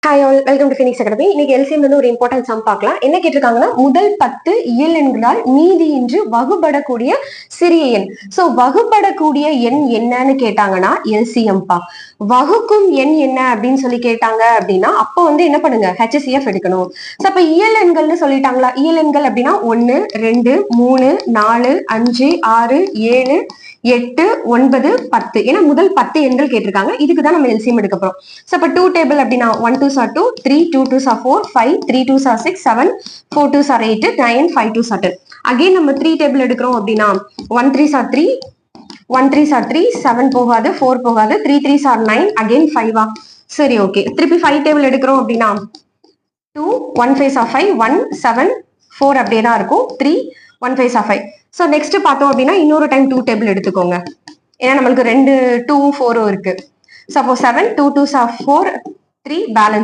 Hi all, welcome to Phoenix academy. இன்னைக்கு LCM வந்து ஒரு இம்பார்ட்டன்ட் சம் பார்க்கலாம். என்ன கேட்டிருக்காங்கன்னா, முதல் 10 இயல் எண்களால் மீதி இன்று வகுபடக்கூடிய சிறிய எண். சோ வகுபடக்கூடிய எண் என்னன்னு கேட்டாங்கன்னா எல்சிஎம் பா. வகுக்கும் எண் என்ன அப்படின்னு சொல்லி கேட்டாங்க அப்படின்னா அப்போ வந்து என்ன பண்ணுங்க, ஹெச்சிஎஃப் எடுக்கணும். சோ அப்ப இயல் எண்கள்னு சொல்லிட்டாங்களா? இயல் எண்கள் அப்படின்னா 1 2 3 4 5 6 7 8 9 10. ஏன்னா முதல் 10 எண்கள் கேட்டிருக்காங்க. இதுக்குதான் நம்ம எல்சிஎம் எடுக்க போறோம். சோ அப்ப 2 டேபிள் அப்படின்னா 1 2s are 2, 3 2 2s are 4, 5 3 2s are 6, 7 4 2s are 8, 9 5 2s are 10. Again நம்ம 3 டேபிள் எடுக்கிறோம் அப்படின்னா 1 3s are 3, 1 3s are 3, 7 போகாது, 4 போகாது, 3 3s are 9, அகைன் 5. சரி, ஓகே. திருப்பி 5 டேபிள் எடுக்கிறோம் அப்படின்னா 2 1 5s are 5, 1 7 4 அப்படியே தான் இருக்கும், 3 1 5s are 5. சோ நெக்ஸ்ட் பார்த்தோம் அப்படின்னா இன்னொரு டைம் 2 டேபிள் எடுத்துக்கோங்க. ஏன்னா நம்மளுக்கு 2 2 4 இருக்கு. Suppose 7 2 2s are 4, 3 balance